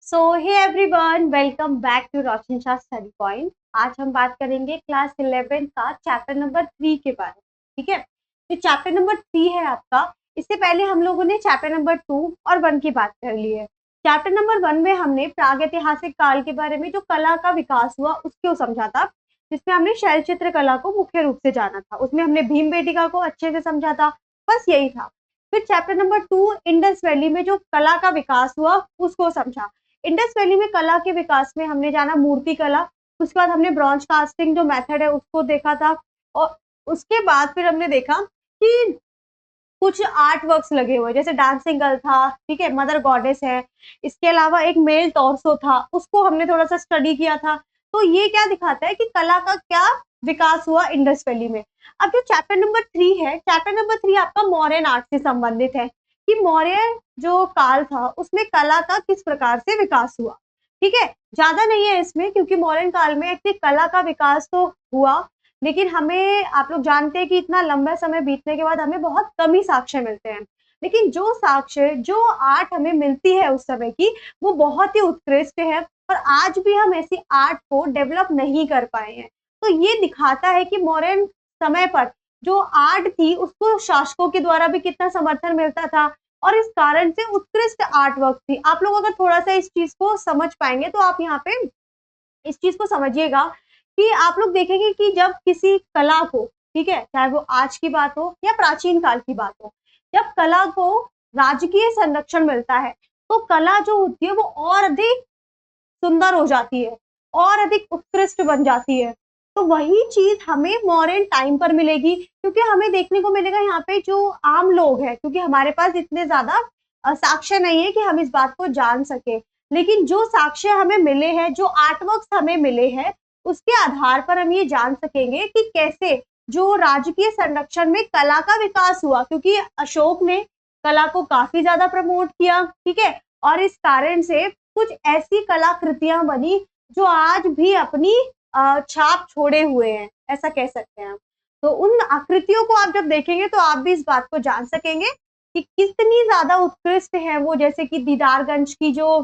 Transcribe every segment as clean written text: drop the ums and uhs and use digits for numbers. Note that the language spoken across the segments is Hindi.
So hey everyone, welcome back to Roshan Shah study point. आज हम बात करेंगे क्लास 11 का चैप्टर नंबर 3 के बारे में। ठीक है, तो चैप्टर नंबर 3 है आपका। इससे पहले हम लोगों ने चैप्टर नंबर 2 और 1 की बात कर ली है। चैप्टर नंबर 1 में हमने प्रागैतिहासिक काल के बारे में जो कला का विकास हुआ उसको समझा था, जिसमें हमने शैल चित्र कला को मुख्य रूप से जाना था। उसमें हमने भीमबेटिका को अच्छे से समझा था, बस यही था। फिर चैप्टर नंबर 2 इंडस वैली में जो कला का विकास हुआ उसको समझा। इंडस वैली में कला के विकास में हमने जाना मूर्ति कला, उसके बाद हमने ब्रॉन्ज कास्टिंग जो मेथड है उसको देखा था, और उसके बाद फिर हमने देखा कि कुछ आर्ट वर्क्स लगे हुए जैसे डांसिंग गर्ल था, ठीक है, मदर गॉडेस है, इसके अलावा एक मेल टॉर्सो था, उसको हमने थोड़ा सा स्टडी किया था। तो ये क्या दिखाता है कि कला का क्या विकास हुआ इंडस वैली में। अब जो चैप्टर नंबर 3 है, चैप्टर नंबर 3 आपका मौर्यन आर्ट से संबंधित है कि मौर्य जो काल था उसमें कला का किस प्रकार से विकास हुआ। ठीक है, ज्यादा नहीं है इसमें, क्योंकि मौर्यन काल में एक्चुअली कला का विकास तो हुआ, लेकिन हमें आप लोग जानते हैं कि इतना लंबा समय बीतने के बाद हमें बहुत कम ही साक्ष्य मिलते हैं। लेकिन जो साक्ष्य, जो आर्ट हमें मिलती है उस समय की, वो बहुत ही उत्कृष्ट है, और आज भी हम ऐसी आर्ट को डेवलप नहीं कर पाए हैं। तो ये दिखाता है कि मौर्यन समय पर जो आर्ट थी उसको शासकों के द्वारा भी कितना समर्थन मिलता था, और इस कारण से उत्कृष्ट आर्ट वर्क थी। आप लोग अगर थोड़ा सा इस चीज को समझ पाएंगे तो आप यहाँ पे इस चीज को समझिएगा कि आप लोग देखेंगे कि जब किसी कला को, ठीक है, चाहे वो आज की बात हो या प्राचीन काल की बात हो, जब कला को राजकीय संरक्षण मिलता है तो कला जो होती है वो और अधिक सुंदर हो जाती है, और अधिक उत्कृष्ट बन जाती है। तो वही चीज हमें मॉडर्न टाइम पर मिलेगी, क्योंकि हमें देखने को मिलेगा यहाँ पे जो आम लोग हैं, क्योंकि हमारे पास इतने ज्यादा साक्ष्य नहीं है कि हम इस बात को जान सके, लेकिन जो साक्ष्य हमें मिले हैं, जो आर्टवर्क्स हमें मिले हैं, उसके आधार पर हम ये जान सकेंगे कि कैसे जो राजकीय संरक्षण में कला का विकास हुआ, क्योंकि अशोक ने कला को काफी ज्यादा प्रमोट किया, ठीक है, और इस कारण से कुछ ऐसी कलाकृतियां बनी जो आज भी अपनी छाप छोड़े हुए हैं, ऐसा कह सकते हैं हम। तो उन आकृतियों को आप जब देखेंगे तो आप भी इस बात को जान सकेंगे कि कितनी ज्यादा उत्कृष्ट है वो, जैसे कि दीदारगंज की जो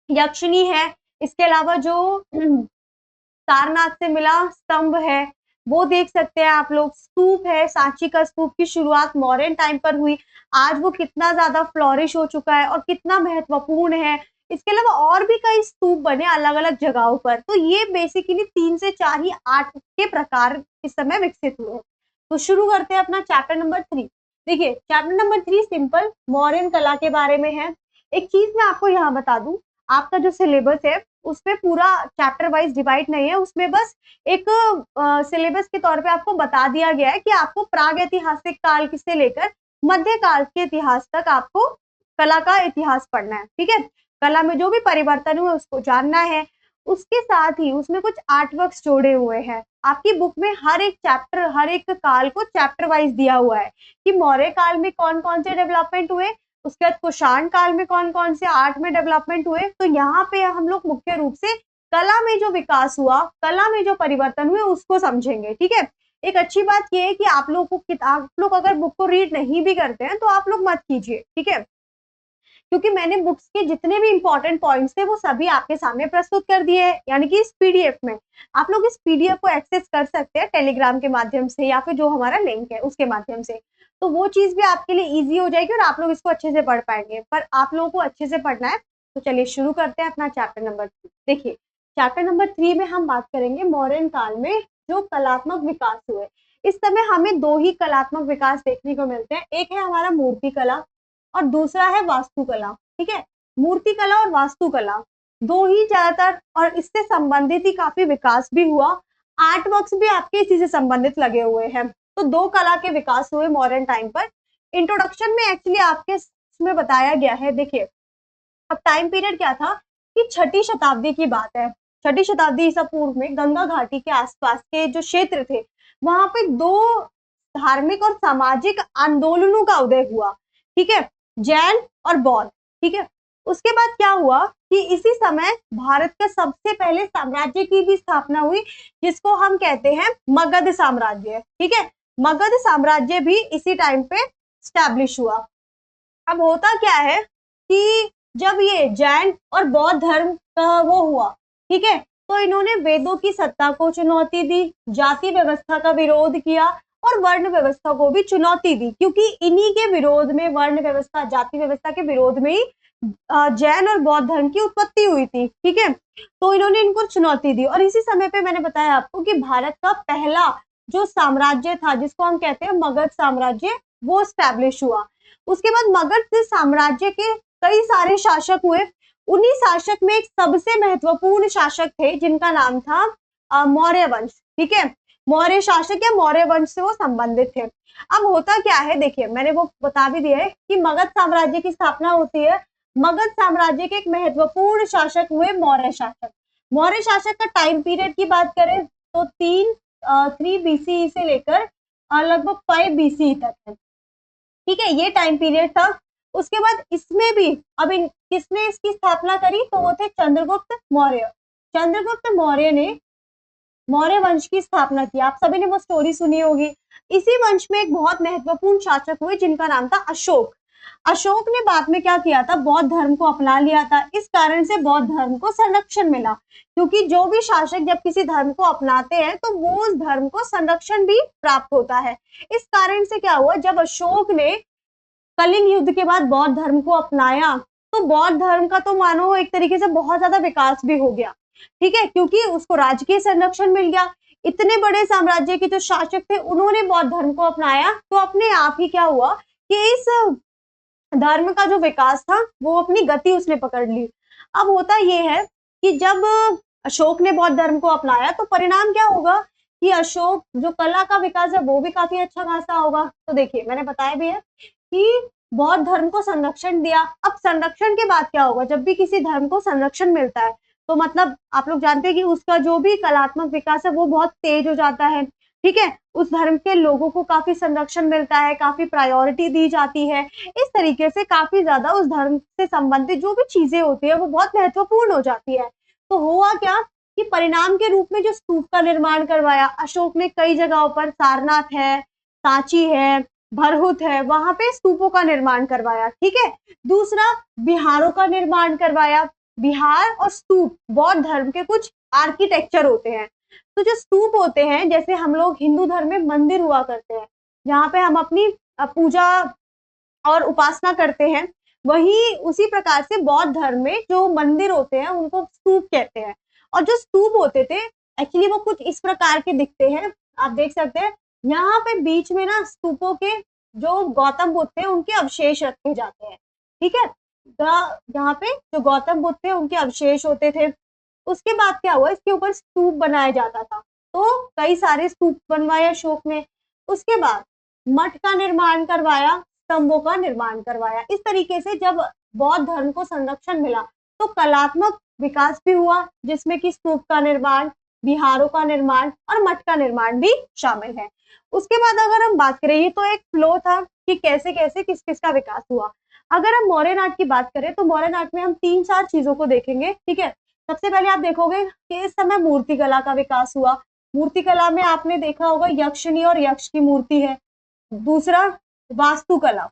यक्षिणी है, इसके अलावा जो सारनाथ से मिला स्तंभ है वो देख सकते हैं आप लोग। स्तूप है, सांची का स्तूप की शुरुआत मॉडर्न टाइम पर हुई, आज वो कितना ज्यादा फ्लोरिश हो चुका है और कितना महत्वपूर्ण है। इसके अलावा और भी कई स्तूप बने अलग अलग जगहों पर। तो ये बेसिकली 3 से 4 ही आर्ट के प्रकार इस समय विकसित हुए। तो शुरू करते हैं अपना चैप्टर नंबर 3। देखिए, चैप्टर नंबर 3 सिंपल मॉडर्न कला के बारे में है। एक चीज मैं आपको यहाँ बता दूं, आपका जो सिलेबस है उसमें पूरा चैप्टर वाइज डिवाइड नहीं है, उसमें बस एक सिलेबस के तौर पे आपको बता दिया गया है कि आपको प्राग ऐतिहासिक काल से लेकर मध्य काल के इतिहास तक आपको कला का इतिहास पढ़ना है। ठीक है, कला में जो भी परिवर्तन हुए उसको जानना है। उसके साथ ही उसमें कुछ आर्टवर्क्स जोड़े हुए हैं। आपकी बुक में हर एक चैप्टर, हर एक काल को चैप्टर वाइज दिया हुआ है कि मौर्य काल में कौन कौन से डेवलपमेंट हुए, उसके बाद कुषाण काल में कौन कौन से आर्ट में डेवलपमेंट हुए। तो यहाँ पे हम लोग मुख्य रूप से कला में जो विकास हुआ, कला में जो परिवर्तन हुए उसको समझेंगे। ठीक है, एक अच्छी बात यह है कि आप लोग को आप लोग अगर बुक को रीड नहीं भी करते हैं तो आप लोग मत कीजिए, ठीक है, क्योंकि मैंने बुक्स के जितने भी इंपॉर्टेंट पॉइंट्स थे वो सभी आपके सामने प्रस्तुत कर दिए हैं, यानी कि इस पीडीएफ में। आप लोग इस पीडीएफ को एक्सेस कर सकते हैं टेलीग्राम के माध्यम से या फिर जो हमारा लिंक है उसके माध्यम से। तो वो चीज भी आपके लिए इजी हो जाएगी और आप लोग इसको अच्छे से पढ़ पाएंगे। पर आप लोगों को अच्छे से पढ़ना है, तो चलिए शुरू करते हैं अपना चैप्टर नंबर 3। देखिए, चैप्टर नंबर 3 में हम बात करेंगे मॉडर्न काल में जो कलात्मक विकास हुए। इस समय हमें 2 ही कलात्मक विकास देखने को मिलते हैं, एक है हमारा मूर्ति कला और दूसरा है वास्तुकला। ठीक है, मूर्ति कला और वास्तुकला 2 ही ज्यादातर, और इससे संबंधित ही काफी विकास भी हुआ। आर्ट वर्क्स भी आपके इसी से संबंधित लगे हुए हैं। तो 2 कला के विकास हुए मॉडर्न टाइम पर। इंट्रोडक्शन में एक्चुअली आपके इसमें बताया गया है। देखिए, अब टाइम पीरियड क्या था कि 6ठी शताब्दी की बात है। 6ठी शताब्दी ईसा पूर्व में गंगा घाटी के आसपास के जो क्षेत्र थे वहां पे 2 धार्मिक और सामाजिक आंदोलनों का उदय हुआ। ठीक है, जैन और बौद्ध। ठीक है, उसके बाद क्या हुआ कि इसी समय भारत का सबसे पहले साम्राज्य की भी स्थापना हुई, जिसको हम कहते हैं मगध साम्राज्य। ठीक है, मगध साम्राज्य भी इसी टाइम पे स्टैब्लिश हुआ। अब होता क्या है कि जब ये जैन और बौद्ध धर्म का वो हुआ, ठीक है, तो इन्होंने वेदों की सत्ता को चुनौती दी, जाति व्यवस्था का विरोध किया और वर्ण व्यवस्था को भी चुनौती दी, क्योंकि इन्हीं के विरोध में, वर्ण व्यवस्था, जाति व्यवस्था के विरोध में ही जैन और बौद्ध धर्म की उत्पत्ति हुई थी, ठीक है। तो इन्होंने इनको चुनौती दी और इसी समय पे मैंने बताया आपको कि भारत का पहला जो साम्राज्य था, जिसको हम कहते हैं मगध साम्राज्य, वो स्टैब्लिश हुआ। उसके बाद मगध साम्राज्य के कई सारे शासक हुए। उन्हीं शासक में एक सबसे महत्वपूर्ण शासक थे जिनका नाम था मौर्य वंश, ठीक है। मौर्य शासक या मौर्य वंश से वो संबंधित थे। अब होता क्या है, देखिए मैंने वो बता भी दिया है कि मगध साम्राज्य की स्थापना होती है। मगध साम्राज्य के एक महत्वपूर्ण शासक हुए मौर्य शासक। मौर्य शासक का टाइम पीरियड की बात करें तो 3 BCE से लेकर लगभग 5 BCE तक है, ठीक है, ये टाइम पीरियड था। उसके बाद इसमें भी अब किसने इसकी स्थापना करी, तो वो थे चंद्रगुप्त मौर्य। चंद्रगुप्त मौर्य ने मौर्य वंश की स्थापना की। आप सभी ने वो स्टोरी सुनी होगी। इसी वंश में एक बहुत महत्वपूर्ण शासक हुए जिनका नाम था अशोक। अशोक ने बाद में क्या किया था, बौद्ध धर्म को अपना लिया था। इस कारण से बौद्ध धर्म को संरक्षण मिला, क्योंकि जो भी शासक जब किसी धर्म को अपनाते हैं तो वो उस धर्म को संरक्षण भी प्राप्त होता है। इस कारण से क्या हुआ, जब अशोक ने कलिंग युद्ध के बाद बौद्ध धर्म को अपनाया तो बौद्ध धर्म का तो मानो एक तरीके से बहुत ज्यादा विकास भी हो गया, ठीक है, क्योंकि उसको राजकीय संरक्षण मिल गया। इतने बड़े साम्राज्य के जो शासक थे उन्होंने बौद्ध धर्म को अपनाया, तो अपने आप ही क्या हुआ कि इस धर्म का जो विकास था वो अपनी गति उसने पकड़ ली। अब होता यह है कि जब अशोक ने बौद्ध धर्म को अपनाया तो परिणाम क्या होगा कि अशोक जो कला का विकास है वो भी काफी अच्छा खासा होगा। तो देखिए मैंने बताया भी है कि बौद्ध धर्म को संरक्षण दिया। अब संरक्षण के बाद क्या होगा, जब भी किसी धर्म को संरक्षण मिलता है तो मतलब आप लोग जानते हैं कि उसका जो भी कलात्मक विकास है वो बहुत तेज हो जाता है, ठीक है। उस धर्म के लोगों को काफी संरक्षण मिलता है, काफी प्रायोरिटी दी जाती है। इस तरीके से काफी ज्यादा उस धर्म से संबंधित जो भी चीजें होती है वो बहुत महत्वपूर्ण हो जाती है। तो हुआ क्या कि परिणाम के रूप में जो स्तूप का निर्माण करवाया अशोक ने, कई जगहों पर, सारनाथ है, सांची है, भरहुत है, वहां पे स्तूपों का निर्माण करवाया, ठीक है। दूसरा, बिहारों का निर्माण करवाया। बिहार और स्तूप बौद्ध धर्म के कुछ आर्किटेक्चर होते हैं। तो जो स्तूप होते हैं, जैसे हम लोग हिंदू धर्म में मंदिर हुआ करते हैं जहाँ पे हम अपनी पूजा और उपासना करते हैं, वही उसी प्रकार से बौद्ध धर्म में जो मंदिर होते हैं उनको स्तूप कहते हैं। और जो स्तूप होते थे एक्चुअली वो कुछ इस प्रकार के दिखते हैं, आप देख सकते हैं यहाँ पे बीच में ना स्तूपों के जो गौतम बुद्ध थे उनके अवशेष रखे जाते हैं, ठीक है। यहाँ पे जो गौतम बुद्ध थे उनके अवशेष होते थे। उसके बाद क्या हुआ, इसके ऊपर स्तूप बनाया जाता था, तो कई सारे स्तूप बनवाए अशोक ने। उसके बाद मठ का निर्माण करवाया, स्तंभों का निर्माण करवाया। इस तरीके से जब बौद्ध धर्म को संरक्षण मिला तो कलात्मक विकास भी हुआ, जिसमें कि स्तूप का निर्माण, विहारों का निर्माण और मठ का निर्माण भी शामिल है। उसके बाद अगर हम बात करें, ये तो एक फ्लो था कि कैसे कैसे किस किस का विकास हुआ। अगर हम मौर्य नाट की बात करें तो मौर्य नाट में हम 3-4 चीजों को देखेंगे, ठीक है। सबसे पहले आप देखोगे कि इस समय मूर्ति कला का विकास हुआ। मूर्ति कला में आपने देखा होगा यक्षिणी और यक्ष की मूर्ति है। दूसरा, वास्तुकला।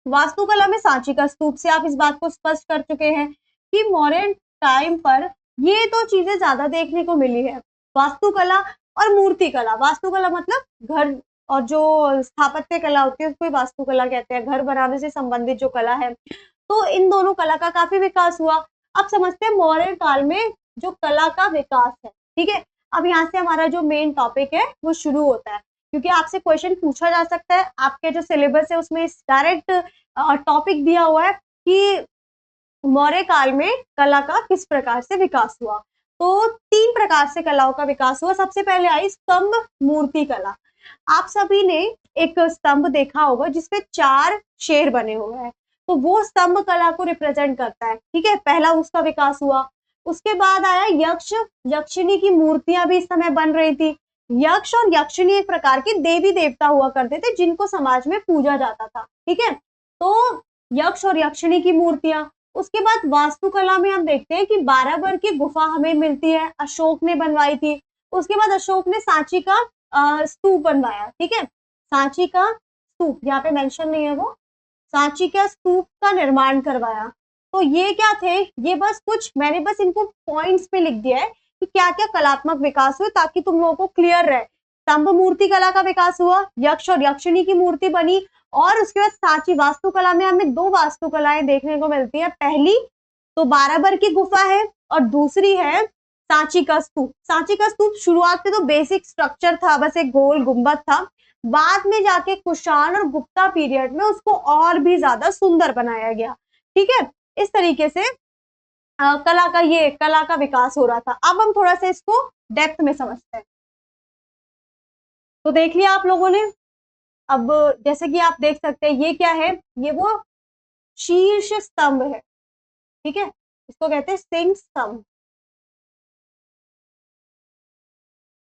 वास्तुकला में सांची का स्तूप से आप इस बात को स्पष्ट कर चुके हैं कि मौर्य टाइम पर ये दो चीजें ज्यादा देखने को मिली है, वास्तुकला और मूर्ति कला। वास्तुकला मतलब घर और जो स्थापत्य कला होती है उसको वास्तुकला कहते हैं, घर बनाने से संबंधित जो कला है। तो इन दोनों कला का काफी विकास हुआ। अब समझते हैं मौर्य काल में जो कला का विकास है, ठीक है। अब यहाँ से हमारा जो मेन टॉपिक है वो शुरू होता है, क्योंकि आपसे क्वेश्चन पूछा जा सकता है। आपके जो सिलेबस है उसमें डायरेक्ट टॉपिक दिया हुआ है कि मौर्य काल में कला का किस प्रकार से विकास हुआ। तो 3 प्रकार से कलाओं का विकास हुआ। सबसे पहले आई स्तंभ मूर्ति कला। आप सभी ने एक स्तंभ देखा होगा जिसपे 4 शेर बने हुए हैं, तो वो स्तंभ कला को रिप्रेजेंट करता है, ठीक है। पहला उसका विकास हुआ। उसके बाद आया यक्ष, यक्षिणी की मूर्तियां भी इस समय बन रही थी। यक्ष और यक्षिणी एक प्रकार के देवी देवता हुआ करते थे जिनको समाज में पूजा जाता था, ठीक है। तो यक्ष और यक्षिणी की मूर्तियां। उसके बाद वास्तुकला में हम देखते हैं कि 12 बर की गुफा हमें मिलती है, अशोक ने बनवाई थी। उसके बाद अशोक ने सांची का स्तूप बनवाया, ठीक है। सांची का स्तूप यहाँ पे मेंशन नहीं है, वो सांची का स्तूप का निर्माण करवाया। तो ये क्या थे, ये बस कुछ मैंने बस इनको पॉइंट्स पे लिख दिया है कि क्या क्या कलात्मक विकास हुए, ताकि तुम लोगों को क्लियर रहे। स्तंभ मूर्ति कला का विकास हुआ, यक्ष और यक्षिणी की मूर्ति बनी, और उसके बाद सांची वास्तुकला में हमें दो वास्तुकलाएं देखने को मिलती है। पहली तो बाराबर की गुफा है, और दूसरी है सांची का स्तूप। सांची का स्तूप शुरुआत में तो बेसिक स्ट्रक्चर था, बस एक गोल गुंबद था, बाद में जाके कुषाण और गुप्ता पीरियड में उसको और भी ज्यादा सुंदर बनाया गया। ठीक है, इस तरीके से कला का विकास हो रहा था। अब हम थोड़ा सा इसको डेप्थ में समझते हैं। तो देख लिया आप लोगों ने। अब जैसे कि आप देख सकते हैं, ये क्या है, ये वो शीर्ष स्तंभ है। ठीक है, इसको कहते हैं सिंह स्तंभ।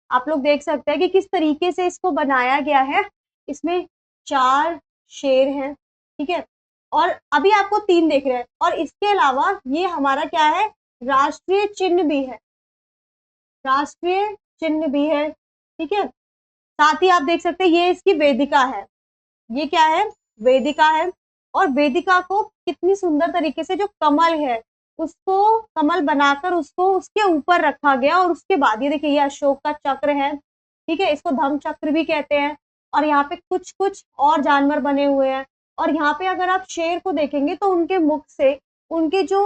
आप लोग देख सकते हैं कि किस तरीके से इसको बनाया गया है। इसमें 4 शेर हैं, ठीक है, और अभी आपको 3 देख रहे हैं, और इसके अलावा ये हमारा क्या है, राष्ट्रीय चिन्ह भी है, राष्ट्रीय चिन्ह भी है। ठीक है, साथ ही आप देख सकते हैं ये इसकी वेदिका है। ये क्या है, वेदिका है, और वेदिका को कितनी सुंदर तरीके से जो कमल है उसको कमल बनाकर उसको उसके ऊपर रखा गया, और उसके बाद ये देखिए ये अशोक का चक्र है। ठीक है, इसको धम्म चक्र भी कहते हैं, और यहाँ पे कुछ कुछ और जानवर बने हुए हैं। और यहाँ पे अगर आप शेर को देखेंगे तो उनके मुख से उनके जो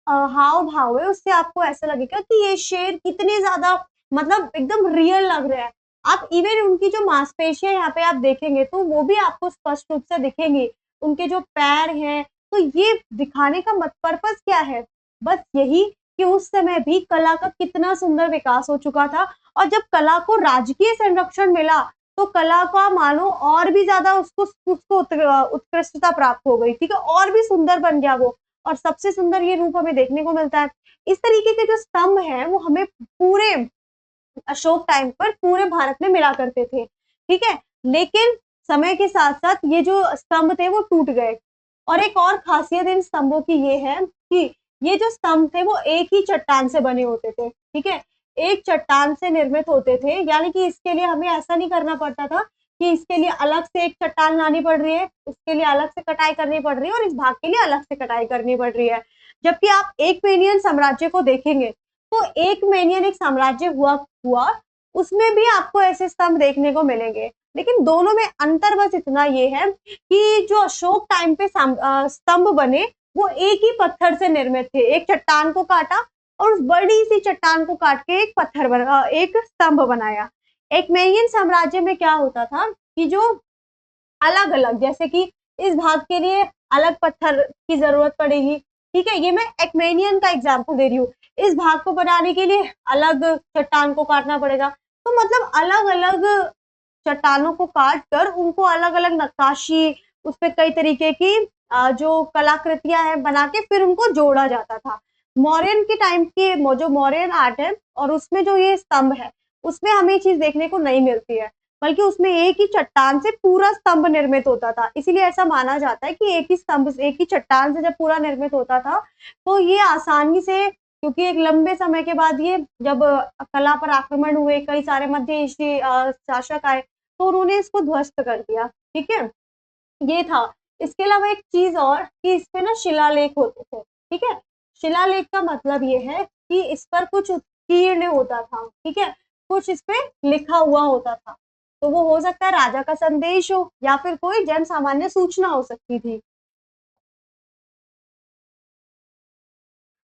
हाव भाव है उससे आपको ऐसा लगेगा कि ये शेर कितने ज्यादा मतलब एकदम रियल लग रहा है। आप इवन उनकी जो मांसपेशियां यहाँ पे आप देखेंगे तो वो भी आपको स्पष्ट रूप से दिखेंगी। उनके जो पैर हैं, तो ये दिखाने का मत पर्पस क्या है, बस यही कि उस समय भी कला का कितना सुंदर विकास हो चुका था, और जब कला को राजकीय संरक्षण मिला तो कला का मानो और भी ज्यादा उसको उसको उत्कृष्टता प्राप्त हो गई। ठीक है, और भी सुंदर बन गया वो, और सबसे सुंदर ये रूप हमें देखने को मिलता है। इस तरीके के जो स्तंभ है वो हमें पूरे अशोक टाइम पर पूरे भारत में मिला करते थे। ठीक है, लेकिन समय के साथ साथ ये जो स्तंभ थे वो टूट गए। और एक और खासियत इन स्तंभों की ये है कि ये जो स्तंभ थे वो एक ही चट्टान से बने होते थे। ठीक है, एक चट्टान से निर्मित होते थे, यानी कि इसके लिए हमें ऐसा नहीं करना पड़ता था कि इसके लिए अलग से एक चट्टान लानी पड़ रही है, उसके लिए अलग से कटाई करनी पड़ रही है, और इस भाग के लिए अलग से कटाई करनी पड़ रही है। जबकि आप एक मेनियन साम्राज्य को देखेंगे तो एक मेनियन एक साम्राज्य हुआ उसमें भी आपको ऐसे स्तंभ देखने को मिलेंगे, लेकिन दोनों में अंतर बस इतना ये है कि जो अशोक टाइम पे स्तंभ बने वो एक ही पत्थर से निर्मित थे। एक चट्टान को काटा और उस बड़ी सी चट्टान को काट के एक पत्थर बना, एक स्तंभ बनाया। एक मेनियन साम्राज्य में क्या होता था कि जो अलग अलग, जैसे कि इस भाग के लिए अलग पत्थर की जरूरत पड़ेगी। ठीक है, ये मैं एक्मेनियन का एग्जाम्पल दे रही हूँ। इस भाग को बनाने के लिए अलग चट्टान को काटना पड़ेगा। तो मतलब अलग अलग चट्टानों को काट कर उनको अलग अलग नक्काशी, उस पर कई तरीके की जो कलाकृतियां हैं बना के फिर उनको जोड़ा जाता था। मौर्यन के टाइम की जो मौर्यन आर्ट है और उसमें जो ये स्तंभ है उसमें हमें ये चीज देखने को नहीं मिलती है, बल्कि उसमें एक ही चट्टान से पूरा स्तंभ निर्मित होता था। इसीलिए ऐसा माना जाता है कि एक ही स्तंभ एक ही चट्टान से जब पूरा निर्मित होता था तो ये आसानी से, क्योंकि एक लंबे समय के बाद ये जब कला पर आक्रमण हुए, कई सारे मध्य एशियाई शासक आए तो उन्होंने इसको ध्वस्त कर दिया। ठीक है, ये था। इसके अलावा एक चीज और कि इस पे ना शिलालेख होते थे। ठीक है, शिलालेख का मतलब ये है कि इस पर कुछ उत्कीर्ण होता था। ठीक है, कुछ इस पे लिखा हुआ होता था, तो वो हो सकता है राजा का संदेश हो या फिर कोई जन सामान्य सूचना हो सकती थी।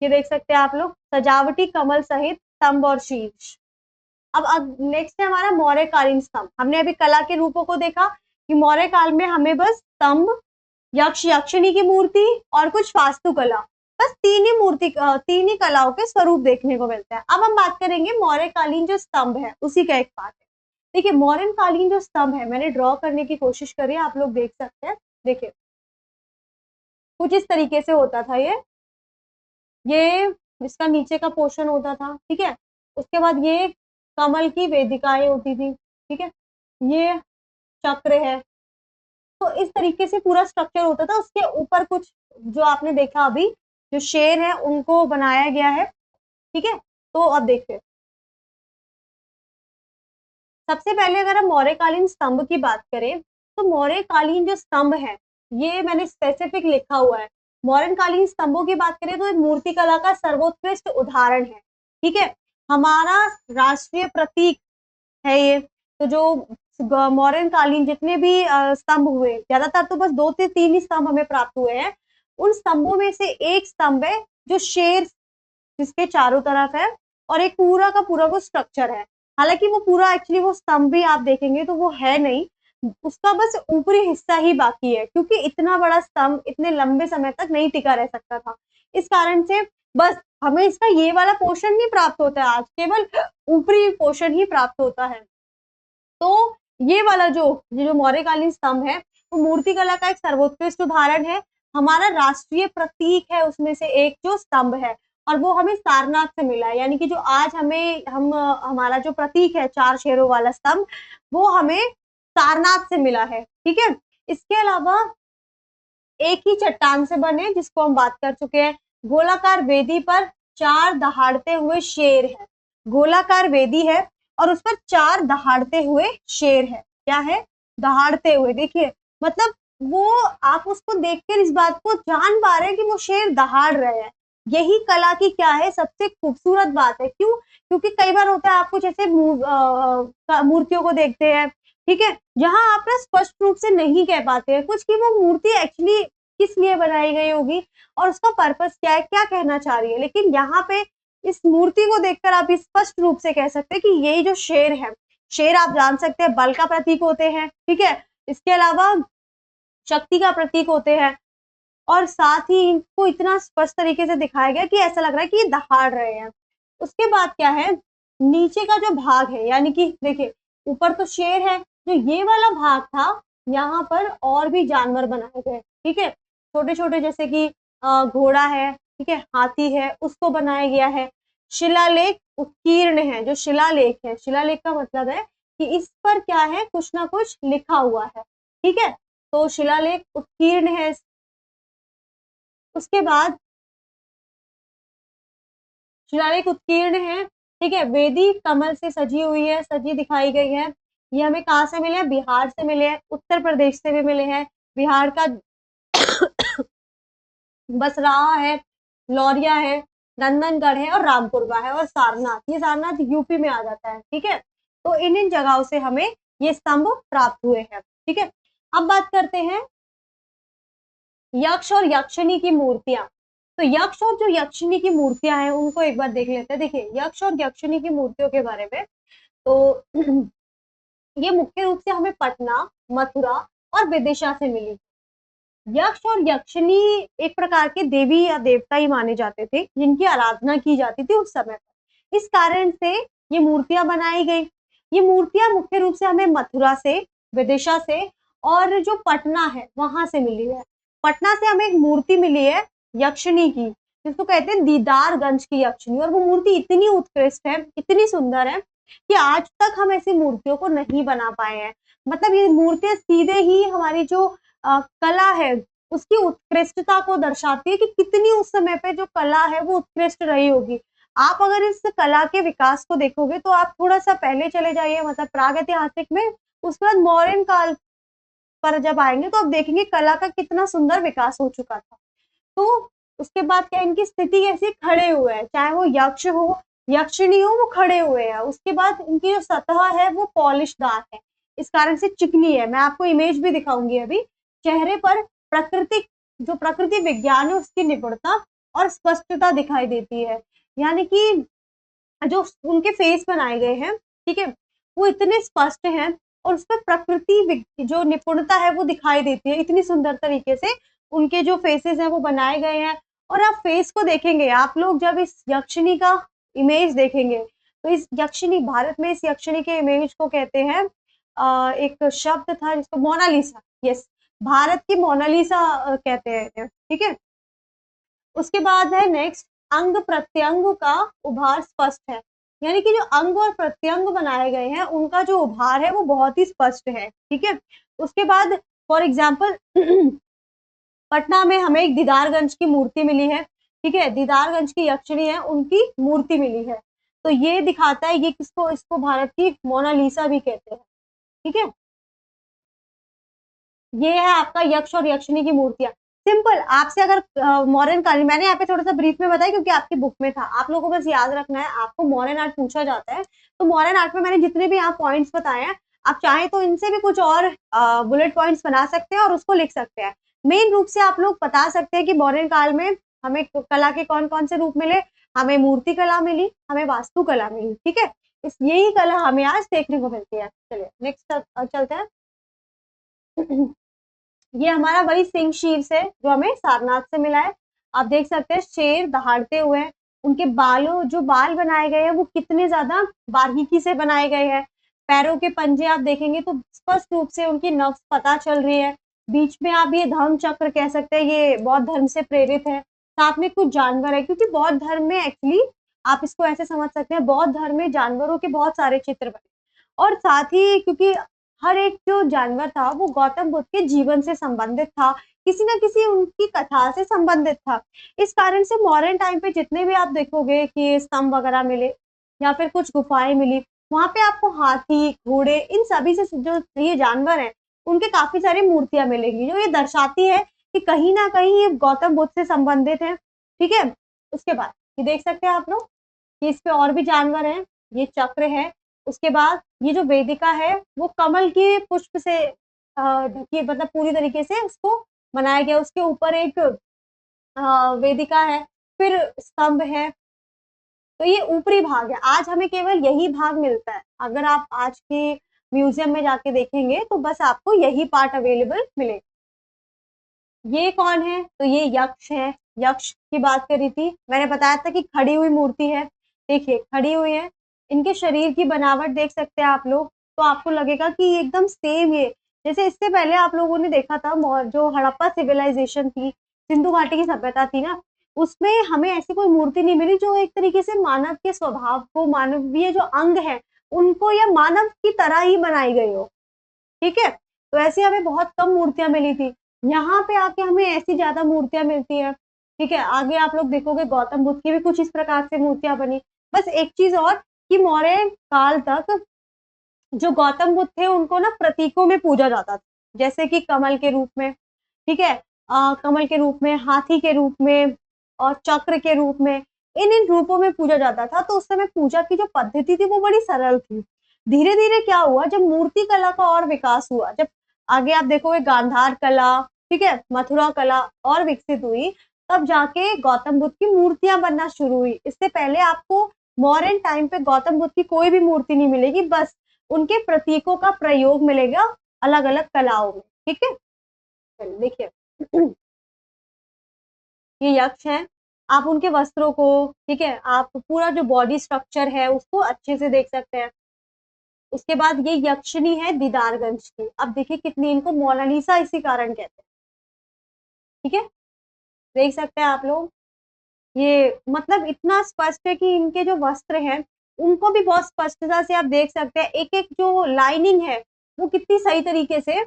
ये देख सकते हैं आप लोग, सजावटी कमल सहित स्तंभ और शीर्ष। अब नेक्स्ट है हमारा मौर्य कालीन स्तंभ। हमने अभी कला के रूपों को देखा कि मौर्य काल में हमें बस स्तंभ, यक्ष यक्षिणी की मूर्ति और कुछ वास्तुकला, बस तीन ही कलाओं के स्वरूप देखने को मिलते हैं। अब हम बात करेंगे मौर्य कालीन जो स्तंभ है उसी का एक पार्ट है। देखिए, मौर्य कालीन जो स्तंभ है मैंने ड्रॉ करने की कोशिश करी, आप लोग देख सकते हैं। देखिए, कुछ इस तरीके से होता था ये इसका नीचे का पोर्शन होता था। ठीक है, उसके बाद ये कमल की वेदिकाएं होती थी। ठीक है, ये चक्र है, तो इस तरीके से पूरा स्ट्रक्चर होता था। उसके ऊपर कुछ जो आपने देखा अभी जो शेर है उनको बनाया गया है। ठीक है, तो अब देखते हैं। सबसे पहले अगर हम मौर्यकालीन स्तंभ की बात करें तो मौर्यकालीन जो स्तंभ है ये मैंने स्पेसिफिक लिखा हुआ है, मौर्य कालीन स्तंभों की बात करें तो मूर्ति कला का सर्वोत्कृष्ट उदाहरण है। ठीक है, हमारा राष्ट्रीय प्रतीक है ये। तो जो मौर्य कालीन जितने भी स्तंभ हुए, ज्यादातर तो बस 2 से 3 ही स्तंभ हमें प्राप्त हुए हैं। उन स्तंभों में से एक स्तंभ है जो शेर जिसके चारों तरफ है, और एक पूरा का पूरा वो स्ट्रक्चर है। हालांकि वो पूरा एक्चुअली वो स्तंभ भी आप देखेंगे तो वो है नहीं, उसका बस ऊपरी हिस्सा ही बाकी है, क्योंकि इतना बड़ा स्तंभ इतने लंबे समय तक नहीं टिका रह सकता था। इस कारण से बस हमें इसका ये वाला पोर्शन नहीं प्राप्त होता है आज, केवल ऊपरी पोर्शन ही प्राप्त होता है। तो ये वाला जो मौर्यकालीन स्तंभ है वो मूर्ति कला का एक सर्वोत्कृष्ट उदाहरण है। हमारा राष्ट्रीय प्रतीक है उसमें से एक जो स्तंभ है, और वो हमें सारनाथ से मिला है। यानी कि जो आज हमारा जो प्रतीक है 4 शेरों वाला स्तंभ, वो हमें सारनाथ से मिला है। ठीक है, इसके अलावा एक ही चट्टान से बने जिसको हम बात कर चुके हैं, गोलाकार वेदी पर 4 दहाड़ते हुए शेर है। गोलाकार वेदी है और उस पर 4 दहाड़ते हुए शेर है। क्या है? दहाड़ते हुए। देखिए, मतलब वो आप उसको देखकर इस बात को जान पा रहे हैं कि वो शेर दहाड़ रहे हैं। यही कला की क्या है सबसे खूबसूरत बात है। क्यों? क्योंकि कई बार होता है, आपको जैसे मूर्तियों को देखते हैं, ठीक है, जहां आप ना स्पष्ट रूप से नहीं कह पाते हैं कुछ कि वो मूर्ति एक्चुअली किस लिए बनाई गई होगी और उसका पर्पस क्या है, क्या कहना चाह रही है। लेकिन यहाँ पे इस मूर्ति को देखकर आप स्पष्ट रूप से कह सकते हैं कि यही जो शेर है, शेर आप जान सकते हैं बल का प्रतीक होते हैं। ठीक है, इसके अलावा शक्ति का प्रतीक होते हैं, और साथ ही इनको इतना स्पष्ट तरीके से दिखाया गया कि ऐसा लग रहा है कि ये दहाड़ रहे हैं। उसके बाद क्या है, नीचे का जो भाग है, यानी कि देखिए ऊपर तो शेर है, जो ये वाला भाग था यहाँ पर और भी जानवर बनाए गए। ठीक है, छोटे छोटे जैसे कि घोड़ा है, ठीक है, हाथी है, उसको बनाया गया है। शिलालेख उत्कीर्ण है। जो शिलालेख है, शिलालेख का मतलब है कि इस पर क्या है, कुछ ना कुछ लिखा हुआ है। ठीक है, तो शिलालेख उत्कीर्ण है। उसके बाद शिलालेख उत्कीर्ण है। ठीक है, वेदी कमल से सजी हुई है, सजी दिखाई गई है। ये हमें कहाँ से मिले हैं? बिहार से मिले हैं, उत्तर प्रदेश से भी मिले हैं। बिहार का बसराहा है, लौरिया है, नंदनगढ़ है और रामपुरवा है, और सारनाथ, ये सारनाथ यूपी में आ जाता है। ठीक है, तो इन जगहों से हमें ये स्तंभ प्राप्त हुए हैं। ठीक है, अब बात करते हैं यक्ष और यक्षिणी की मूर्तियां। तो यक्ष और जो यक्षिणी की मूर्तियां हैं उनको एक बार देख लेते हैं। देखिए, यक्ष और यक्षिणी की मूर्तियों के बारे में, तो ये मुख्य रूप से हमें पटना, मथुरा और विदिशा से मिली। यक्ष और यक्षिणी एक प्रकार के देवी या देवता ही माने जाते थे, जिनकी आराधना की जाती थी उस समय पर। इस कारण से ये मूर्तियां बनाई गई। ये मूर्तियां मुख्य रूप से हमें मथुरा से, विदिशा से और जो पटना है वहां से मिली है। पटना से हमें एक मूर्ति मिली है यक्षिणी की, जिसको कहते हैं दीदारगंज की यक्षिणी, और वो मूर्ति इतनी उत्कृष्ट है, इतनी सुंदर है कि आज तक हम ऐसी मूर्तियों को नहीं बना पाए हैं। मतलब ये मूर्तियां सीधे ही हमारी जो कला है उसकी उत्कृष्टता को दर्शाती है कि कितनी उस समय पे जो कला है वो उत्कृष्ट रही होगी। आप अगर इस कला के विकास को देखोगे तो आप थोड़ा सा पहले चले जाइए, मतलब प्रागैतिहासिक में, उसके बाद मौर्य काल पर जब आएंगे तो आप देखेंगे कला का कितना सुंदर विकास हो चुका था। तो उसके बाद क्या, इनकी स्थिति कैसी, खड़े हुए हैं, चाहे वो यक्ष हो यक्षिणी हो, वो खड़े हुए हैं। उसके बाद इनकी जो सतह है वो पॉलिशदार है, इस कारण से चिकनी है। मैं आपको इमेज भी दिखाऊंगी अभी। चेहरे पर प्राकृतिक जो प्रकृति विज्ञान है उसकी निपुणता और स्पष्टता दिखाई देती है। यानी कि जो उनके फेस बनाए गए हैं, ठीक है, वो इतने स्पष्ट हैं और उसमें प्रकृति जो निपुणता है वो दिखाई देती है इतनी सुंदर तरीके से। उनके जो फेसेस हैं वो बनाए गए हैं, और आप फेस को देखेंगे, आप लोग जब इस यक्षिणी का इमेज देखेंगे तो इस यक्षिणी, भारत में इस यक्षिणी के इमेज को कहते हैं एक शब्द था जिसको मोनालिसा, यस, भारत की मोनालिसा कहते हैं। ठीक है, उसके बाद है नेक्स्ट, अंग प्रत्यंग का उभार स्पष्ट है। यानी कि जो अंग और प्रत्यंग बनाए गए हैं उनका जो उभार है वो बहुत ही स्पष्ट है। ठीक है, उसके बाद फॉर एग्जाम्पल पटना में हमें एक दीदारगंज की मूर्ति मिली है। ठीक है, दीदारगंज की यक्षिणी है, उनकी मूर्ति मिली है। तो ये दिखाता है, ये किसको, इसको भारत की मोनालिसा भी कहते हैं। ठीक है, ये है आपका यक्ष और यक्षिणी की मूर्तियां। सिंपल, आपसे अगर मॉडर्न कालीन, मैंने यहाँ पे थोड़ा सा ब्रीफ में बताया क्योंकि आपकी बुक में था, आप लोगों को बस याद रखना है, आपको मॉडर्न आर्ट पूछा जाता है, तो मॉडर्न आर्ट में मैंने जितने भी यहाँ पॉइंट्स बताए हैं, आप चाहें तो इनसे भी कुछ और बुलेट पॉइंट्स बना सकते हैं और उसको लिख सकते हैं। मेन रूप से आप लोग बता सकते हैं कि मॉडर्न काल में हमें कला के कौन कौन से रूप मिले, हमें मूर्ति कला मिली, हमें वास्तु कला मिली, ठीक है, इस यही कला हमें आज देखने को मिलती है। चलिए नेक्स्ट चलते हैं। ये हमारा वही सिंह शीर्ष है जो हमें सारनाथ से मिला है। आप देख सकते हैं शेर दहाड़ते हुए, उनके बालों जो बाल बनाए गए हैं वो कितने ज्यादा बारीकी से बनाए गए हैं। पैरों के पंजे आप देखेंगे तो स्पष्ट रूप से उनकी नब्ज पता चल रही है। बीच में आप ये धर्म चक्र कह सकते हैं, ये बौद्ध धर्म से प्रेरित है। साथ में कुछ जानवर है, क्योंकि बौद्ध धर्म में एक्चुअली आप इसको ऐसे समझ सकते हैं, बौद्ध धर्म में जानवरों के बहुत सारे चित्र बने, और साथ ही क्योंकि हर एक जो जानवर था वो गौतम बुद्ध के जीवन से संबंधित था, किसी ना किसी उनकी कथा से संबंधित था। इस कारण से मॉडर्न टाइम पे जितने भी आप देखोगे कि स्तंभ वगैरह मिले या फिर कुछ गुफाएं मिली, वहां पे आपको हाथी, घोड़े, इन सभी से जो ये जानवर हैं उनके काफी सारी मूर्तियां मिलेंगी, जो ये दर्शाती है कि कहीं ना कहीं ये गौतम बुद्ध से संबंधित है। ठीक है, उसके बाद ये देख सकते हैं आप लोग कि इस पे और भी जानवर हैं, ये चक्र है। उसके बाद ये जो वेदिका है वो कमल के पुष्प से ढकी, मतलब पूरी तरीके से उसको बनाया गया, उसके ऊपर एक वेदिका है, फिर स्तंभ है। तो ये ऊपरी भाग है, आज हमें केवल यही भाग मिलता है। अगर आप आज के म्यूजियम में जाके देखेंगे तो बस आपको यही पार्ट अवेलेबल मिलेगा। ये कौन है? तो ये यक्ष है। यक्ष की बात करी थी, मैंने बताया था कि खड़ी हुई मूर्ति है। देखिए खड़ी हुई है, इनके शरीर की बनावट देख सकते हैं आप लोग, तो आपको लगेगा कि ये एकदम सेम ये, जैसे इससे पहले आप लोगों ने देखा था जो हड़प्पा सिविलाइजेशन थी, सिंधु घाटी की सभ्यता थी ना, उसमें हमें ऐसी कोई मूर्ति नहीं मिली जो एक तरीके से मानव के स्वभाव को, मानवीय जो अंग है उनको या मानव की तरह ही बनाई गई हो। ठीक है, तो ऐसे हमें बहुत कम मूर्तियां मिली थी, यहाँ पे आके हमें ऐसी ज्यादा मूर्तियां मिलती है। ठीक है, आगे आप लोग देखोगे गौतम बुद्ध की भी कुछ इस प्रकार से मूर्तियां बनी। बस एक चीज और कि मौर्य काल तक जो गौतम बुद्ध थे उनको ना प्रतीकों में पूजा जाता था, जैसे कि कमल के रूप में, ठीक है, कमल के रूप में, हाथी के रूप में और चक्र के रूप में, इन इन रूपों में पूजा जाता था। तो उस समय पूजा की जो पद्धति थी वो बड़ी सरल थी। धीरे धीरे क्या हुआ, जब मूर्ति कला का और विकास हुआ, जब आगे आप देखोगे गांधार कला, ठीक है, मथुरा कला और विकसित हुई, तब जाके गौतम बुद्ध की मूर्तियां बनना शुरू हुई। इससे पहले आपको मॉडर्न टाइम पे गौतम बुद्ध की कोई भी मूर्ति नहीं मिलेगी, बस उनके प्रतीकों का प्रयोग मिलेगा अलग अलग कलाओं में। ठीक है, चलिए देखिए ये यक्ष हैं, आप उनके वस्त्रों को, ठीक है, आप पूरा जो बॉडी स्ट्रक्चर है उसको अच्छे से देख सकते हैं। उसके बाद ये यक्षिणी है दीदारगंज की, अब देखिए कितनी, इनको मोनालिसा इसी कारण कहते हैं। ठीक है, देख सकते हैं आप लोग, ये मतलब इतना स्पष्ट है कि इनके जो वस्त्र हैं उनको भी बहुत स्पष्टता से आप देख सकते हैं, एक एक जो लाइनिंग है वो कितनी सही तरीके से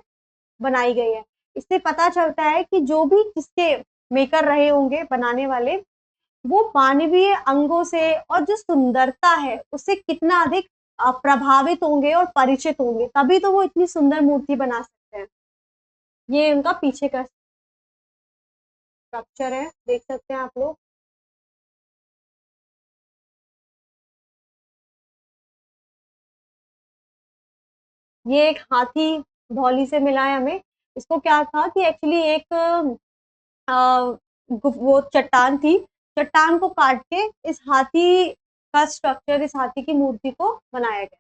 बनाई गई है। इससे पता चलता है कि जो भी जिसके मेकर रहे होंगे बनाने वाले, वो मानवीय अंगों से और जो सुंदरता है उससे कितना अधिक प्रभावित होंगे और परिचित होंगे, तभी तो वो इतनी सुंदर मूर्ति बना सकते हैं। ये उनका पीछे का स्ट्रक्चर है, देख सकते हैं आप लोग। ये एक हाथी धौली से मिला है हमें। इसको क्या था कि एक्चुअली एक वो चट्टान थी, चट्टान को काट के इस हाथी का स्ट्रक्चर, इस हाथी की मूर्ति को बनाया गया।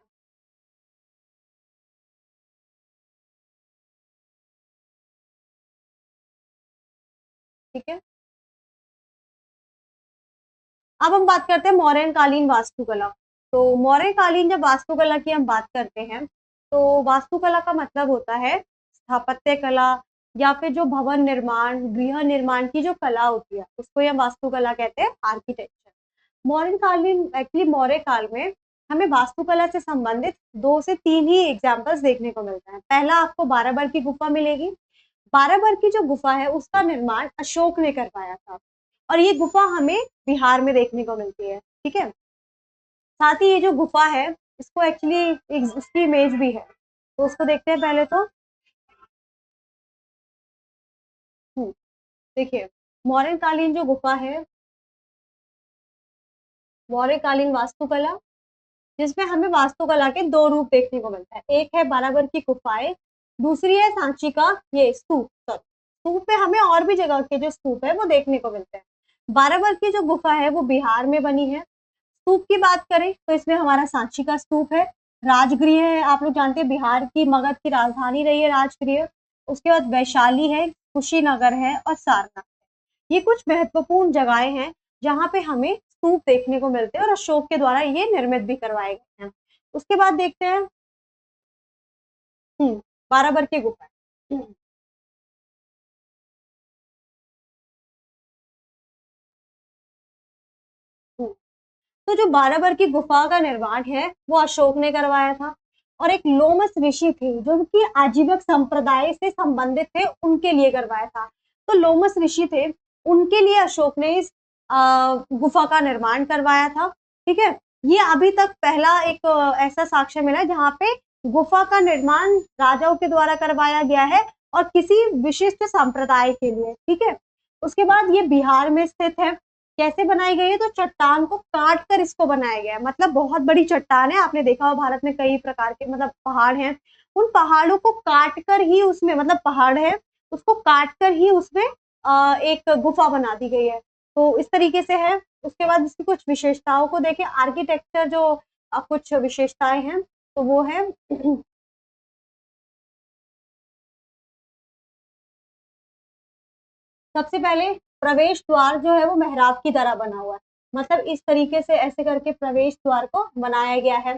ठीक है, अब हम बात करते हैं मौर्य कालीन वास्तुकला। तो मौर्य कालीन जब वास्तुकला की हम बात करते हैं, तो वास्तुकला का मतलब होता है स्थापत्य कला, या फिर जो भवन निर्माण, गृह निर्माण की जो कला होती है उसको हम वास्तुकला कहते हैं, आर्किटेक्चर। मौर्य कालीन, एक्चुअली मौर्य काल में हमें वास्तुकला से संबंधित 2 से 3 ही एग्जाम्पल्स देखने को मिलता है। पहला आपको बाराबर की गुफा मिलेगी। बाराबर की जो गुफा है उसका निर्माण अशोक ने करवाया था, और ये गुफा हमें बिहार में देखने को मिलती है। ठीक है, साथ ही ये जो गुफा है इसको एक्चुअली इसकी इमेज भी है, तो उसको देखते हैं पहले तो। देखिए मौर्यकालीन जो गुफा है, मौर्यकालीन वास्तुकला, जिसमें हमें वास्तुकला के दो रूप देखने को मिलता है। एक है बाराबर की गुफाएं, दूसरी है सांची का ये स्तूप। स्तूप पे हमें और भी जगह के जो स्तूप है वो देखने को मिलते हैं। बाराबर की जो गुफा है वो बिहार में बनी है। स्तूप की बात करें तो इसमें हमारा सांची का स्तूप है, राजगृह है, आप लोग जानते हैं बिहार की मगध की राजधानी रही है राजगृह। उसके बाद वैशाली है, कुशीनगर है और सारनाथ। ये कुछ महत्वपूर्ण जगहें हैं जहाँ पे हमें स्तूप देखने को मिलते हैं और अशोक के द्वारा ये निर्मित भी करवाए गए हैं। उसके बाद देखते हैं बाराबर की गुफा। तो जो बाराबर की गुफा का निर्माण है वो अशोक ने करवाया था और एक लोमस ऋषि थे जो कि आजीवक संप्रदाय से संबंधित थे, उनके लिए करवाया था। तो लोमस ऋषि थे, उनके लिए अशोक ने इस गुफा का निर्माण करवाया था। ठीक है, ये अभी तक पहला एक ऐसा साक्ष्य मिला है जहाँ पे गुफा का निर्माण राजाओं के द्वारा करवाया गया है और किसी विशिष्ट संप्रदाय के लिए। ठीक है, उसके बाद ये बिहार में स्थित है। कैसे बनाई गई है? तो चट्टान को काट कर इसको बनाया गया है, मतलब बहुत बड़ी चट्टान है। आपने देखा हो भारत में कई प्रकार के मतलब पहाड़ हैं, उन पहाड़ों को काट कर ही उसमें, मतलब पहाड़ है उसको काट कर ही उसमें एक गुफा बना दी गई है। तो इस तरीके से है। उसके बाद इसकी कुछ विशेषताओं को देखें, आर्किटेक्चर जो कुछ विशेषताएं हैं तो वो है सबसे पहले प्रवेश द्वार जो है वो मेहराब की तरह बना हुआ है, मतलब इस तरीके से ऐसे करके प्रवेश द्वार को बनाया गया है।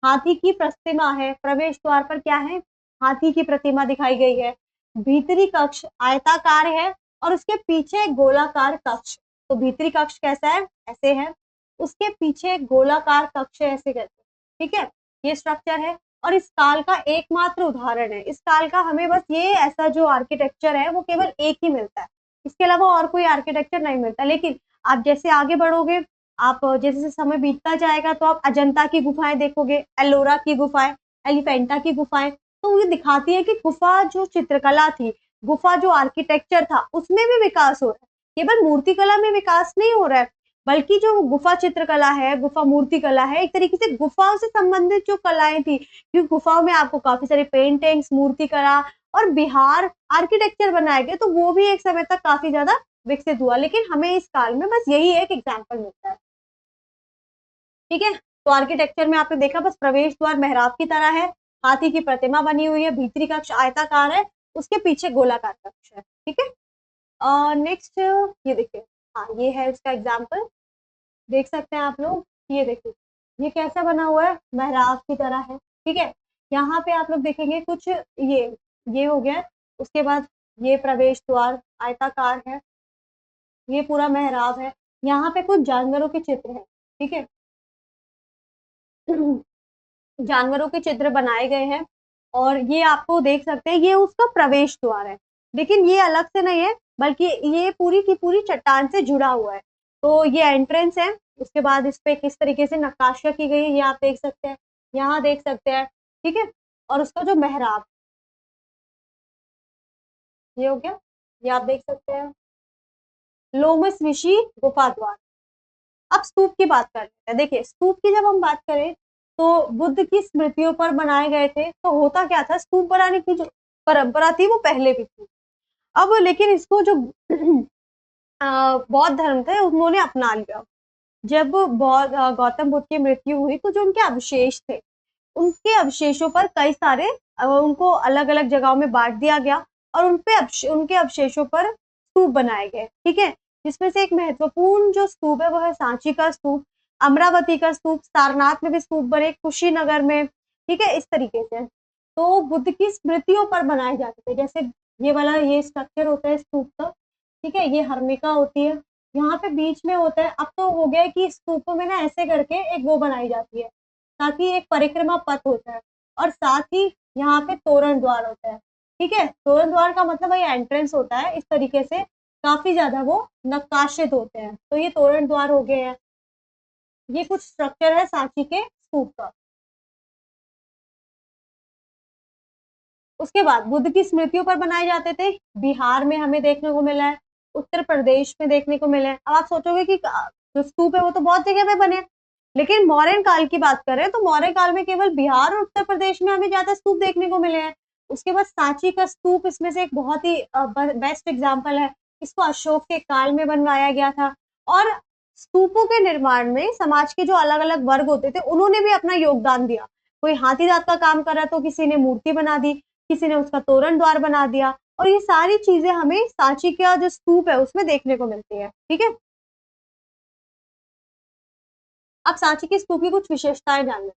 हाथी की प्रतिमा है प्रवेश द्वार पर, क्या है? हाथी की प्रतिमा दिखाई गई है। भीतरी कक्ष आयताकार है और उसके पीछे एक गोलाकार कक्ष। तो भीतरी कक्ष कैसा है? ऐसे है, उसके पीछे एक गोलाकार कक्ष है ऐसे करके। ठीक है, ये स्ट्रक्चर है और इस काल का एकमात्र उदाहरण है। इस काल का हमें बस ये ऐसा जो आर्किटेक्चर है वो केवल एक ही मिलता है, इसके अलावा और कोई आर्किटेक्चर नहीं मिलता। लेकिन आप जैसे आगे बढ़ोगे, आप जैसे जैसे समय बीतता जाएगा तो आप अजंता की गुफाएं देखोगे, एलोरा की गुफाएं, एलिफेंटा की गुफाएं, तो ये दिखाती है कि गुफा जो चित्रकला थी, गुफा जो आर्किटेक्चर था, उसमें भी विकास हो रहा है। केवल मूर्तिकला में विकास नहीं हो रहा है, बल्कि जो गुफा चित्रकला है, गुफा मूर्तिकला है, एक तरीके से गुफाओं से संबंधित जो कलाएं थी, क्योंकि गुफाओं में आपको काफी सारी पेंटिंग्स, मूर्तिकला और बिहार आर्किटेक्चर बनाए गए, तो वो भी एक समय तक काफी ज्यादा विकसित हुआ। लेकिन हमें इस काल में बस यही एक एग्जाम्पल मिलता है। ठीक है, तो आर्किटेक्चर में आपने देखा बस प्रवेश द्वार मेहराब की तरह है, हाथी की प्रतिमा बनी हुई है, भीतरी कक्ष आयताकार है, उसके पीछे गोलाकार कक्ष है। ठीक है, नेक्स्ट ये देखिए, हाँ ये है इसका एग्जाम्पल, देख सकते हैं आप लोग। ये देखिए, ये कैसा बना हुआ है? मेहराब की तरह है। ठीक है, यहाँ पे आप लोग देखेंगे कुछ ये हो गया। उसके बाद ये प्रवेश द्वार आयताकार है, ये पूरा मेहराब है। यहाँ पे कुछ जानवरों के चित्र है। ठीक है, जानवरों के चित्र बनाए गए हैं और ये आपको देख सकते हैं, ये उसका प्रवेश द्वार है। लेकिन ये अलग से नहीं है, बल्कि ये पूरी की पूरी चट्टान से जुड़ा हुआ है। तो ये एंट्रेंस है। उसके बाद इस पे किस तरीके से नक्काशियां की गई है ये आप देख सकते हैं, यहाँ देख सकते हैं। ठीक है, और उसका जो मेहराब, ये हो गया, ये आप देख सकते हैं। लोमस ऋषि गुफा द्वार। अब स्तूप की बात करते हैं। देखिए स्तूप की जब हम बात करें तो बुद्ध की स्मृतियों पर बनाए गए थे। तो होता क्या था, स्तूप बनाने की जो परंपरा थी वो पहले भी थी। अब लेकिन इसको जो बौद्ध धर्म थे उन्होंने अपना लिया। जब गौतम बुद्ध की मृत्यु हुई तो जो उनके अवशेष थे, उनके अवशेषों पर कई सारे उनको अलग अलग जगहों में बांट दिया गया और उनके अवशेषों पर स्तूप बनाए गए। ठीक है, जिसमें से एक महत्वपूर्ण जो स्तूप है वो है सांची का स्तूप, अमरावती का स्तूप, सारनाथ में भी स्तूप बने, कुशीनगर में। ठीक है, इस तरीके से तो बुद्ध की स्मृतियों पर बनाए जाते थे। जैसे ये वाला ये स्ट्रक्चर होता है स्तूप का। ठीक है, ये हर्मिका होती है, यहाँ पे बीच में होता है। अब तो हो गया है कि स्तूपों में ना ऐसे करके एक वो बनाई जाती है ताकि एक परिक्रमा पथ होता है और साथ ही यहाँ पे तोरण द्वार होता है। ठीक है, तोरण द्वार का मतलब ये एंट्रेंस होता है। इस तरीके से काफी ज्यादा वो नक्काशित होते हैं, तो ये तोरण द्वार हो गए हैं। ये कुछ स्ट्रक्चर है सांची के स्तूप का। उसके बाद बुद्ध की स्मृतियों पर बनाए जाते थे, बिहार में हमें देखने को मिला है। उत्तर प्रदेश में देखने को मिले हैं। अब आप सोचोगे कि जो स्तूप है वो तो बहुत जगह पे बने, लेकिन मौर्य काल की बात करें तो मौर्य काल में केवल बिहार और उत्तर प्रदेश में हमें ज्यादा स्तूप देखने को मिले हैं। उसके बाद सांची का स्तूप इसमें से एक बहुत ही बेस्ट एग्जाम्पल है। इसको अशोक के काल में बनवाया गया था। और स्तूपों के निर्माण में समाज के जो अलग अलग वर्ग होते थे उन्होंने भी अपना योगदान दिया। कोई हाथी दांत का काम कर रहा तो किसी ने मूर्ति बना दी, किसी ने उसका तोरण द्वार बना दिया, और ये सारी चीजें हमें सांची का जो स्तूप है उसमें देखने को मिलती है। ठीक है, अब सांची के स्तूप की कुछ विशेषताएं जानना।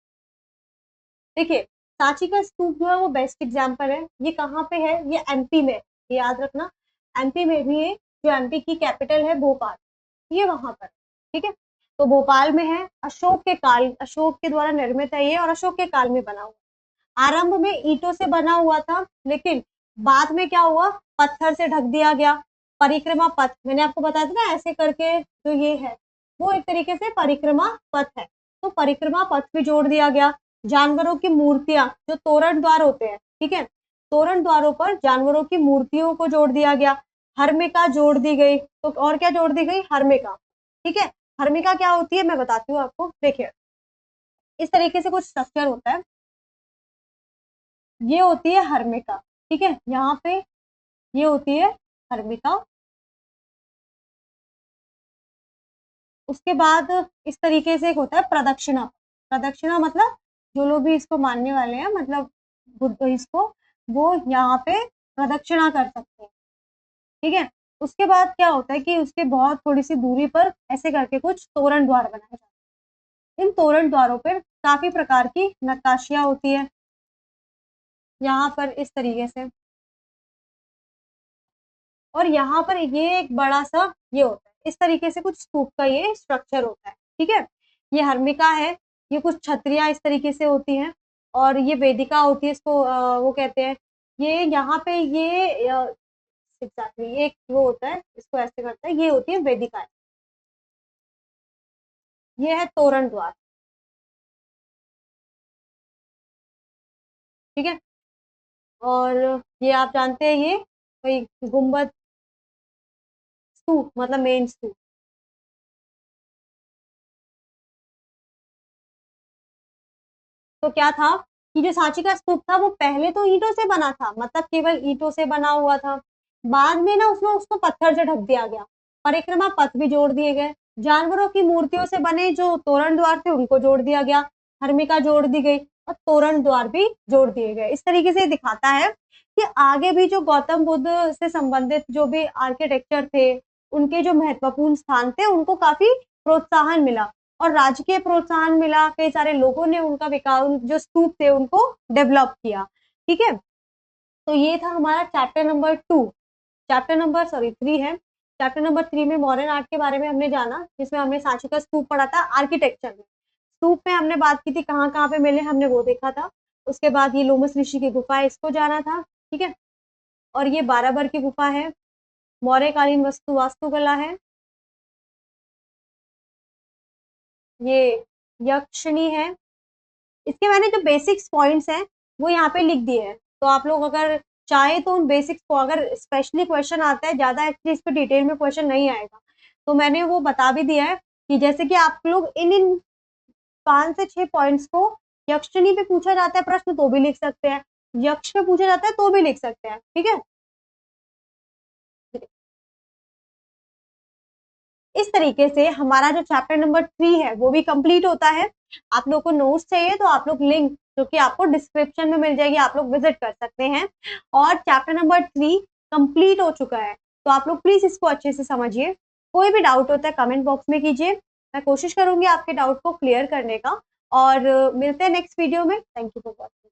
देखिए, सांची का स्तूप जो है वो बेस्ट एग्जाम्पल है। ये कहाँ पे है? ये एमपी में, ये याद रखना, एमपी में भी है। जो एमपी की कैपिटल है भोपाल, ये वहां पर। ठीक है, तो भोपाल में है। अशोक के काल, अशोक के द्वारा निर्मित है ये, और अशोक के काल में बना हुआ। आरंभ में ईंटों से बना हुआ था, लेकिन बाद में क्या हुआ, पत्थर से ढक दिया गया। परिक्रमा पथ, मैंने आपको बताया था ना, ऐसे करके जो ये है वो एक तरीके से परिक्रमा पथ है, तो परिक्रमा पथ भी जोड़ दिया गया। जानवरों की मूर्तियां, जो तोरण द्वार होते हैं, ठीक है, तोरण द्वारों पर जानवरों की मूर्तियों को जोड़ दिया गया। हर्मिका जोड़ दी गई। तो और क्या जोड़ दी गई? हर्मिका। ठीक है, हर्मिका क्या होती है मैं बताती हूँ आपको। देखिए, इस तरीके से कुछ स्ट्रक्चर होता है, ये होती है हर्मिका। ठीक है, यहाँ पे ये होती है हर्मिका। उसके बाद इस तरीके से एक होता है प्रदक्षिणा। प्रदक्षिणा मतलब जो लोग भी इसको मानने वाले हैं, मतलब बुद्ध इसको, वो यहाँ पे प्रदक्षिणा कर सकते हैं। ठीक है, उसके बाद क्या होता है कि उसके बहुत थोड़ी सी दूरी पर ऐसे करके कुछ तोरण द्वार बनाए जाते हैं। इन तोरण द्वारों पर काफी प्रकार की नक्काशियां होती है, यहाँ पर इस तरीके से। और यहाँ पर ये एक बड़ा सा ये होता है, इस तरीके से कुछ स्तूप का ये स्ट्रक्चर होता है। ठीक है, ये हर्मिका है, ये कुछ छतरियां इस तरीके से होती हैं, और ये वेदिका होती है, इसको वो कहते हैं। ये यहाँ पे ये एग्जैक्टली ये एक वो होता है, इसको ऐसे करता है, ये होती है वेदिका। ये है तोरण द्वार। ठीक है, और ये आप जानते हैं, ये कोई गुम्बद स्तूप मतलब मेन स्तूप। तो क्या था कि जो सांची का स्तूप था वो पहले तो ईंटों से बना था, मतलब केवल ईंटों से बना हुआ था। बाद में ना उसमें उसको पत्थर से ढक दिया गया। परिक्रमा पथ भी जोड़ दिए गए। जानवरों की मूर्तियों से बने जो तोरण द्वार थे उनको जोड़ दिया गया। हर्मिका जोड़ दी गई, और तोरण द्वार भी जोड़ दिए गए। इस तरीके से दिखाता है कि आगे भी जो गौतम बुद्ध से संबंधित जो भी आर्किटेक्चर थे, उनके जो महत्वपूर्ण स्थान थे, उनको काफी प्रोत्साहन मिला, और राजकीय प्रोत्साहन मिला। कई सारे लोगों ने उनका विकास, जो स्तूप थे उनको डेवलप किया। ठीक है, तो ये था हमारा चैप्टर नंबर 2। चैप्टर नंबर 3 है। चैप्टर नंबर 3 में मॉडर्न आर्ट के बारे में हमने जाना, जिसमें हमने सांची का स्तूप पढ़ा था। आर्किटेक्चर में स्तूप में हमने बात की थी कहाँ कहाँ पे मिले, हमने वो देखा था। उसके बाद ये लोमस ऋषि की गुफा है, इसको जाना था। ठीक है, और ये बाराबर की गुफा है। मौर्यकालीन वास्तुकला है। ये यक्षिणी है। इसके मैंने जो बेसिक्स पॉइंट्स हैं वो यहाँ पे लिख दिए हैं, तो आप लोग अगर चाहे तो उन बेसिक्स को, अगर स्पेशली क्वेश्चन आता है ज्यादा, एक्चुअली इस पे डिटेल में क्वेश्चन नहीं आएगा, तो मैंने वो बता भी दिया है कि जैसे कि आप लोग इन इन 5 से 6 पॉइंट्स को यक्षिणी पे पूछा जाता है प्रश्न तो भी लिख सकते हैं, यक्ष पे पूछा जाता है तो भी लिख सकते हैं। ठीक है, इस तरीके से हमारा जो चैप्टर नंबर 3 है वो भी कंप्लीट होता है। आप लोग को नोट्स चाहिए तो आप लोग लिंक जो कि आपको डिस्क्रिप्शन में मिल जाएगी, आप लोग विजिट कर सकते हैं। और चैप्टर नंबर 3 कंप्लीट हो चुका है, तो आप लोग प्लीज इसको अच्छे से समझिए। कोई भी डाउट होता है कमेंट बॉक्स में कीजिए, मैं कोशिश करूंगी आपके डाउट को क्लियर करने का। और मिलते हैं नेक्स्ट वीडियो में। Thank you for watching.